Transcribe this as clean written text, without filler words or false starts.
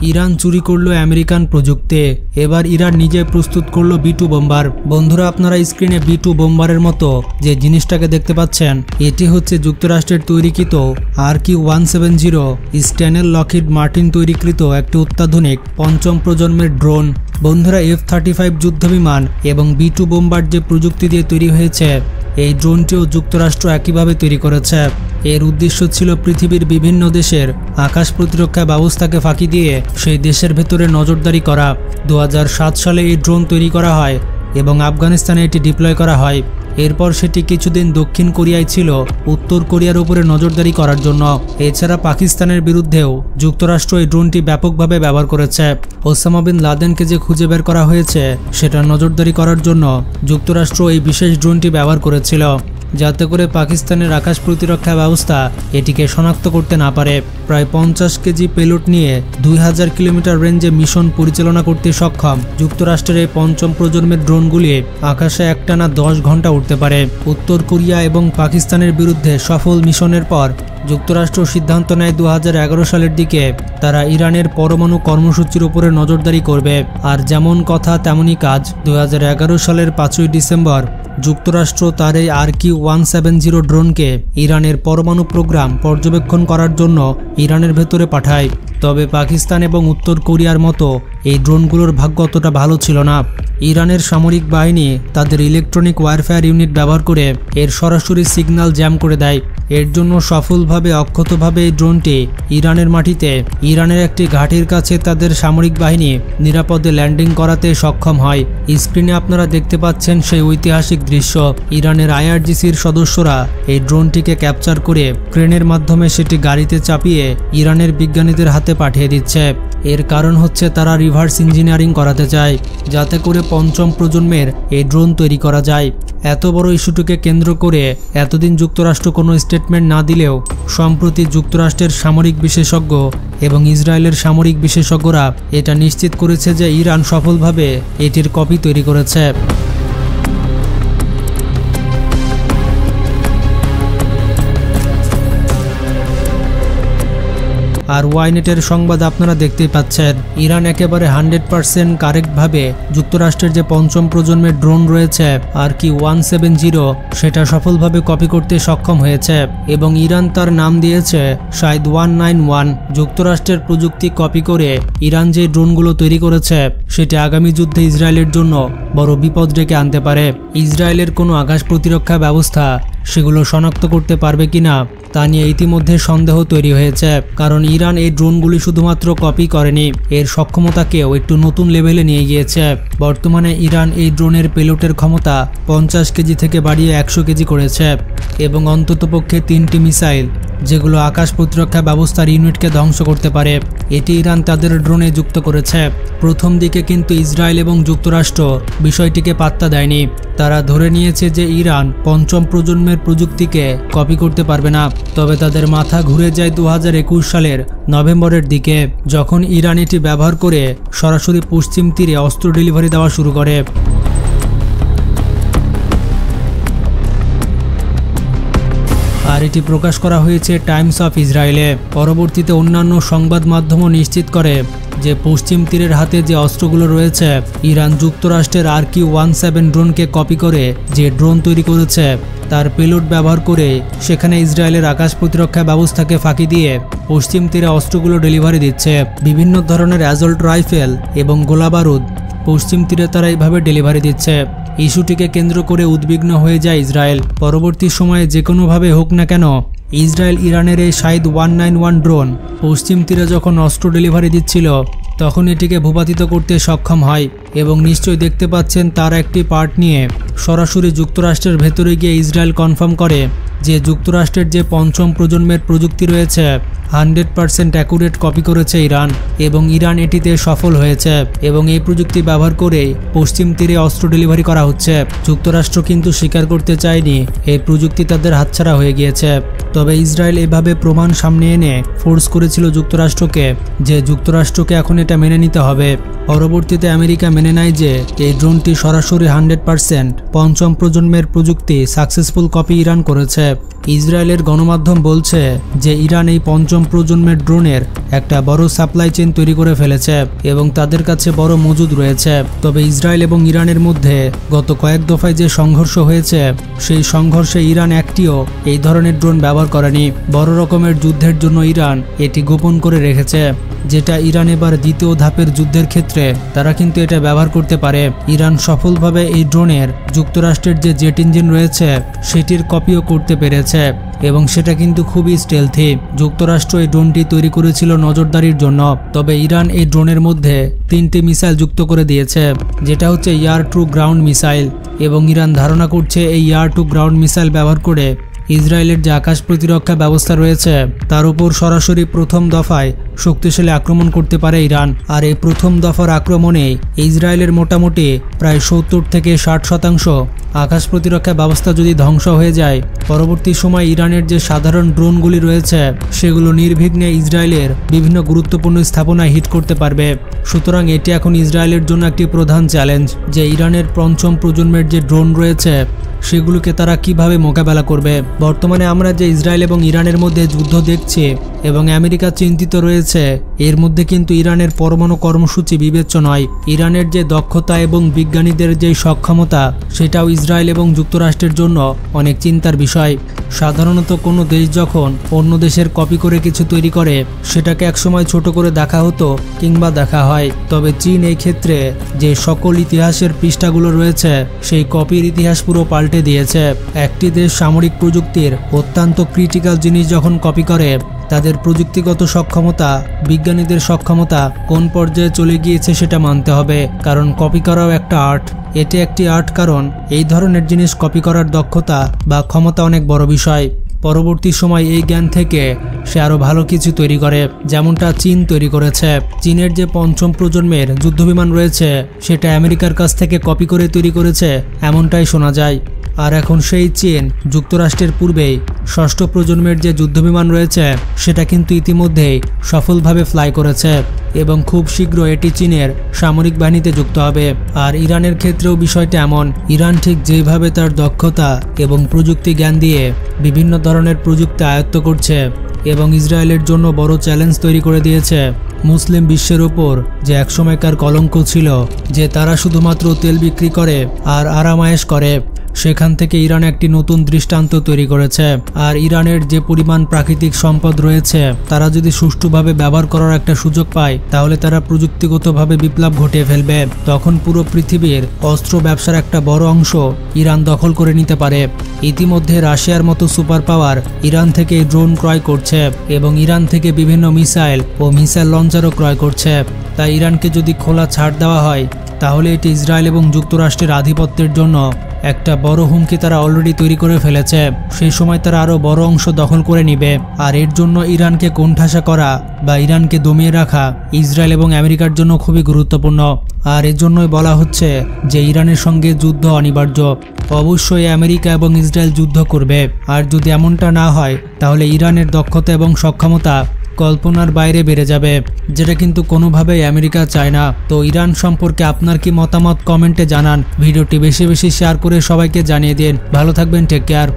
Iran চুরি করলো American প্রযুক্তি। এবার ইরান নিজে প্রস্তুত করলো B2 বোম্বার। বন্ধুরা, আপনারা স্ক্রিনে B2 বোম্বারের মতো যে জিনিসটাকে দেখতে পাচ্ছেন, এটি হচ্ছে যুক্তরাষ্ট্রের তৈরিকৃত RQ-170 স্ট্যানেল লকহিড মার্টিন তৈরিকৃত একটি অত্যাধুনিক পঞ্চম প্রজন্মের ড্রোন। বন্ধুরা, F-35 যুদ্ধবিমান এবং B2 বোম্বার যে প্রযুক্তি দিয়ে তৈরি হয়েছে, এই ড্রোনটিও যুক্তরাষ্ট্র একইভাবে তৈরি করেছে। এর উদ্দেশ্য ছিল পৃথিবীর বিভিন্ন দেশের আকাশ প্রতিরক্ষা ব্যবস্থাকে ফাঁকি দিয়ে সেই দেশের ভেতরে নজরদারি করা। 2007 সালে এই ড্রোন তৈরি করা হয় এবং আফগানিস্তানে এটি ডিপ্লয় করা হয়। এরপর সেটি কিছুদিন দক্ষিণ কোরিয়ায় ছিল উত্তর কোরিয়ার উপরে নজরদারি করার জন্য। এছাড়া পাকিস্তানের বিরুদ্ধেও যুক্তরাষ্ট্র এই ড্রোনটি ব্যাপকভাবে ব্যবহার করেছে। ওসামা বিন লাদেনকে যে খুঁজে বের করা হয়েছে সেটা নজরদারি করার জন্য যুক্তরাষ্ট্র এই বিশেষ ড্রোনটি ব্যবহার করেছিল, যাতে করে পাকিস্তানের আকাশ প্রতিরক্ষা ব্যবস্থা এটিকে শনাক্ত করতে না পারে। প্রায় 50 কেজি পেলোড নিয়ে 2000 কিলোমিটার রেঞ্জে মিশন পরিচালনা করতে সক্ষম যুক্তরাষ্ট্রের এই পঞ্চম প্রজন্মের ড্রোনগুলি আকাশে একটানা 10 ঘন্টা উঠতে পারে। উত্তর কোরিয়া এবং পাকিস্তানের বিরুদ্ধে সফল মিশনের পর যুক্তরাষ্ট্র সিদ্ধান্ত নেয় 2011 সালের দিকে তারা ইরানের পরমাণু কর্মসূচির উপরে নজরদারি করবে। আর যেমন কথা তেমনই কাজ। 2011 সালের 5ই ডিসেম্বর যুক্তরাষ্ট্র তার এই RQ-170 ড্রোনকে ইরানের পরমাণু প্রোগ্রাম পর্যবেক্ষণ করার জন্য ইরানের ভেতরে পাঠায়। তবে পাকিস্তান এবং উত্তর কোরিয়ার মতো এই ড্রোনগুলোর ভাগ্য অতটা ভালো ছিল না। ইরানের সামরিক বাহিনী তাদের ইলেকট্রনিক ওয়ারফেয়ার ইউনিট ব্যবহার করে এর সরাসরি সিগন্যাল জ্যাম করে দেয়। এর জন্য সফলভাবে অক্ষতভাবে এই ড্রোনটি ইরানের মাটিতে ইরানের একটি ঘাঁটির কাছে তাদের সামরিক বাহিনী নিরাপদে ল্যান্ডিং করাতে সক্ষম হয়। স্ক্রিনে আপনারা দেখতে পাচ্ছেন সেই ঐতিহাসিক দৃশ্য। ইরানের IRGCর সদস্যরা এই ড্রোনটিকে ক্যাপচার করে ক্রেনের মাধ্যমে সেটি গাড়িতে চাপিয়ে ইরানের বিজ্ঞানীদের হাতে পাঠিয়ে দিচ্ছে। এর কারণ হচ্ছে তারা রিভার্স ইঞ্জিনিয়ারিং করাতে চায়, যাতে করে পঞ্চম প্রজন্মের এই ড্রোন তৈরি করা যায়। এত বড় ইস্যুটিকে কেন্দ্র করে এতদিন যুক্তরাষ্ট্র কোনো স্টেটমেন্ট না দিলেও সম্প্রতি যুক্তরাষ্ট্রের সামরিক বিশেষজ্ঞ এবং ইসরায়েলের সামরিক বিশেষজ্ঞরা এটা নিশ্চিত করেছে যে ইরান সফলভাবে এটির কপি তৈরি করেছে। আর ওয়াইনেটের সংবাদ আপনারা দেখতেই পাচ্ছেন, ইরান একেবারে 100% কারেক্টভাবে যুক্তরাষ্ট্রের যে পঞ্চম প্রজন্মের ড্রোন রয়েছে RQ-170 সেটা সফলভাবে কপি করতে সক্ষম হয়েছে এবং ইরান তার নাম দিয়েছে শাহিদ 191। যুক্তরাষ্ট্রের প্রযুক্তি কপি করে ইরান যে ড্রোনগুলো তৈরি করেছে সেটি আগামী যুদ্ধে ইসরায়েলের জন্য বড় বিপদ ডেকে আনতে পারে। ইসরায়েলের কোনো আকাশ প্রতিরক্ষা ব্যবস্থা সেগুলো শনাক্ত করতে পারবে কিনা তা নিয়ে ইতিমধ্যে সন্দেহ তৈরি হয়েছে, কারণ ইরান এই ড্রোনগুলি শুধুমাত্র কপি করেনি, এর সক্ষমতাকেও একটু নতুন লেভেলে নিয়ে গিয়েছে। বর্তমানে ইরান এই ড্রোনের পেলোটের ক্ষমতা 50 কেজি থেকে বাড়িয়ে 100 কেজি করেছে এবং অন্ততপক্ষে 3টি মিসাইল যেগুলো আকাশ প্রতিরক্ষা ব্যবস্থার ইউনিটকে ধ্বংস করতে পারে, এটি ইরান তাদের ড্রোনে যুক্ত করেছে। প্রথম দিকে কিন্তু ইসরায়েল এবং যুক্তরাষ্ট্র বিষয়টিকে পাত্তা দেয়নি। তারা ধরে নিয়েছে যে ইরান পঞ্চম প্রজন্মের প্রযুক্তিকে কপি করতে পারবে না। তবে তাদের মাথা ঘুরে যায় 2021 সালের নভেম্বরের দিকে, যখন ইরান এটি ব্যবহার করে সরাসরি পশ্চিম তীরে অস্ত্র ডেলিভারি দেওয়া শুরু করে। আর এটি প্রকাশ করা হয়েছে টাইমস অফ ইসরায়েলে। পরবর্তীতে অন্যান্য সংবাদ মাধ্যমও নিশ্চিত করে যে পশ্চিম তীরের হাতে যে অস্ত্রগুলো রয়েছে, ইরান যুক্তরাষ্ট্রের RQ-17 ড্রোনকে কপি করে যে ড্রোন তৈরি করেছে তার পেলোড ব্যবহার করে সেখানে ইসরায়েলের আকাশ প্রতিরক্ষা ব্যবস্থাকে ফাঁকি দিয়ে পশ্চিম তীরে অস্ত্রগুলো ডেলিভারি দিচ্ছে। বিভিন্ন ধরনের অ্যাসল্ট রাইফেল এবং গোলাবারুদ পশ্চিম তীরে তারা এইভাবে ডেলিভারি দিচ্ছে। ইস্যুটিকে কেন্দ্র করে উদ্বিগ্ন হয়ে যায় ইসরায়েল। পরবর্তী সময়ে যে কোনোভাবে হোক না কেন ইসরায়েল ইরানের এই শাহিদ 191 ড্রোন পশ্চিম তীরে যখন অস্ত্র ডেলিভারি দিচ্ছিল তখন এটিকে ভূপাতিত করতে সক্ষম হয় এবং নিশ্চয়ই দেখতে পাচ্ছেন তার একটি পার্ট নিয়ে সরাসরি যুক্তরাষ্ট্রের ভেতরে গিয়ে ইসরায়েল কনফার্ম করে যে যুক্তরাষ্ট্রের যে পঞ্চম প্রজন্মের প্রযুক্তি রয়েছে 100% অ্যাকুরেট কপি করেছে ইরান এবং ইরান এটিতে সফল হয়েছে এবং এই প্রযুক্তি ব্যবহার করে পশ্চিম তীরে অস্ত্র ডেলিভারি করা হচ্ছে। যুক্তরাষ্ট্র কিন্তু স্বীকার করতে চায়নি এই প্রযুক্তি তাদের হাতছাড়া হয়ে গিয়েছে। তবে ইসরায়েল এভাবে প্রমাণ সামনে এনে ফোর্স করেছিল যুক্তরাষ্ট্রকে যে যুক্তরাষ্ট্রকে এখন এটা মেনে নিতে হবে। পরবর্তীতে আমেরিকা মেনে নেয় যে এই ড্রোনটি সরাসরি 100% পঞ্চম প্রজন্মের প্রযুক্তি সাকসেসফুল কপি ইরান করেছে। ইসরায়েলের গণমাধ্যম বলছে যে ইরান এই পঞ্চম প্রজন্মের ড্রোনের একটা বড় সাপ্লাই চেইন তৈরি করে ফেলেছে এবং তাদের কাছে বড় মজুদ রয়েছে। তবে ইসরায়েল এবং ইরানের মধ্যে গত কয়েক দফায় যে সংঘর্ষ হয়েছে সেই সংঘর্ষে ইরান একটিও এই ধরনের ড্রোন ব্যবহার করেনি। বড় রকমের যুদ্ধের জন্য ইরান এটি গোপন করে রেখেছে, যেটা ইরান এবার দ্বিতীয় ধাপের যুদ্ধের ক্ষেত্রে তারা কিন্তু এটা ব্যবহার করতে পারে। ইরান সফলভাবে এই ড্রোনের যুক্তরাষ্ট্রের যে জেট ইঞ্জিন রয়েছে সেটির কপিও করতে পেরেছে এবং সেটা কিন্তু খুবই স্টেলথি। যুক্তরাষ্ট্র এই ড্রোনটি তৈরি করেছিল নজরদারির জন্য, তবে ইরান এই ড্রোনের মধ্যে 3টি মিসাইল যুক্ত করে দিয়েছে, যেটা হচ্ছে এয়ার টু গ্রাউন্ড মিসাইল। এবং ইরান ধারণা করছে এই এয়ার টু গ্রাউন্ড মিসাইল ব্যবহার করে ইসরায়েলের যে আকাশ প্রতিরক্ষা ব্যবস্থা রয়েছে তার উপর সরাসরি প্রথম দফায় শক্তিশালী আক্রমণ করতে পারে ইরান। আর এই প্রথম দফার আক্রমণে ইসরায়েলের মোটামুটি প্রায় 70 থেকে 60% আকাশ প্রতিরক্ষা ব্যবস্থা যদি ধ্বংস হয়ে যায়, পরবর্তী সময় ইরানের যে সাধারণ ড্রোনগুলি রয়েছে সেগুলো নির্বিঘ্নে ইসরায়েলের বিভিন্ন গুরুত্বপূর্ণ স্থাপনায় হিট করতে পারবে। সুতরাং এটি এখন ইসরায়েলের জন্য একটি প্রধান চ্যালেঞ্জ যে ইরানের পঞ্চম প্রজন্মের যে ড্রোন রয়েছে সেগুলোকে তারা কিভাবে মোকাবেলা করবে। বর্তমানে আমরা যে ইসরায়েল এবং ইরানের মধ্যে যুদ্ধ দেখছি এবং আমেরিকা চিন্তিত রয়েছে, এর মধ্যে কিন্তু ইরানের পরমাণু কর্মসূচি বিবেচ্য নয়। ইরানের যে দক্ষতা এবং বিজ্ঞানীদের যে সক্ষমতা সেটাও ইসরায়েল এবং যুক্তরাষ্ট্রের জন্য অনেক চিন্তার বিষয়। সাধারণত কোনো দেশ যখন অন্য দেশের কপি করে কিছু তৈরি করে সেটাকে একসময় ছোট করে দেখা হতো কিংবা দেখা হয়, তবে চীন এই ক্ষেত্রে যে সকল ইতিহাসের পৃষ্ঠাগুলো রয়েছে সেই কপির ইতিহাস পুরো পাল্টে দিয়েছে। একটি দেশ সামরিক প্রযুক্তির অত্যন্ত ক্রিটিক্যাল জিনিস যখন কপি করে, তাদের প্রযুক্তিগত সক্ষমতা, বিজ্ঞানীদের সক্ষমতা কোন পর্যায়ে চলে গিয়েছে সেটা মানতে হবে, কারণ কপি করাও একটা আর্ট। এটি একটি আর্ট, কারণ এই ধরনের জিনিস কপি করার দক্ষতা বা ক্ষমতা অনেক বড় বিষয়। পরবর্তী সময় এই জ্ঞান থেকে সে আরো ভালো কিছু তৈরি করে, যেমনটা চীন তৈরি করেছে। চীনের যে পঞ্চম প্রজন্মের যুদ্ধবিমান রয়েছে সেটা আমেরিকার কাছ থেকে কপি করে তৈরি করেছে এমনটাই শোনা যায়। আর এখন সেই চীন যুক্তরাষ্ট্রের পূর্বেই ষষ্ঠ প্রজন্মের যে যুদ্ধবিমান রয়েছে সেটা কিন্তু ইতিমধ্যেই সফলভাবে ফ্লাই করেছে এবং খুব শীঘ্র এটি চীনের সামরিক বাহিনীতে যুক্ত হবে। আর ইরানের ক্ষেত্রেও বিষয়টা এমন। ইরান ঠিক যেভাবে তার দক্ষতা এবং প্রযুক্তি জ্ঞান দিয়ে বিভিন্ন ধরনের প্রযুক্তি আয়ত্ত করছে এবং ইসরায়েলের জন্য বড় চ্যালেঞ্জ তৈরি করে দিয়েছে মুসলিম বিশ্বের উপর যে একসময়কার কলঙ্ক ছিল যে তারা শুধুমাত্র তেল বিক্রি করে আর আরামায়েশ করে, সেখান থেকে ইরান একটি নতুন দৃষ্টান্ত তৈরি করেছে। আর ইরানের যে পরিমাণ প্রাকৃতিক সম্পদ রয়েছে তারা যদি সুষ্ঠুভাবে ব্যবহার করার একটা সুযোগ পায় তাহলে তারা প্রযুক্তিগতভাবে বিপ্লব ঘটিয়ে ফেলবে। তখন পুরো পৃথিবীর অস্ত্র ব্যবসার একটা বড় অংশ ইরান দখল করে নিতে পারে। ইতিমধ্যে রাশিয়ার মতো সুপার পাওয়ার ইরান থেকে ড্রোন ক্রয় করছে এবং ইরান থেকে বিভিন্ন মিসাইল ও মিসাইল লঞ্চারও ক্রয় করছে। তাই ইরানকে যদি খোলা ছাড় দেওয়া হয় তাহলে এটি ইসরায়েল এবং যুক্তরাষ্ট্রের আধিপত্যের জন্য একটা বড় হুমকি তারা অলরেডি তৈরি করে ফেলেছে। সেই সময় তারা আরো বড় অংশ দখল করে নিবে। আর এর জন্য ইরানকে কোণঠাসা করা বা ইরানকে দমিয়ে রাখা ইসরায়েল এবং আমেরিকার জন্য খুবই গুরুত্বপূর্ণ। আর এর জন্যই বলা হচ্ছে যে ইরানের সঙ্গে যুদ্ধ অনিবার্য। অবশ্যই আমেরিকা এবং ইসরায়েল যুদ্ধ করবে। আর যদি এমনটা না হয় তাহলে ইরানের দক্ষতা এবং সক্ষমতা কল্পনার বাইরে বেড়ে যাবে, যেটা কিন্তু কোনোভাবেই আমেরিকা চায় না। তো ইরান সম্পর্কে আপনার কি মতামত কমেন্টে জানান। ভিডিওটি বেশি বেশি শেয়ার করে সবাইকে জানিয়ে দিন। ভালো থাকবেন, টেক কেয়ার।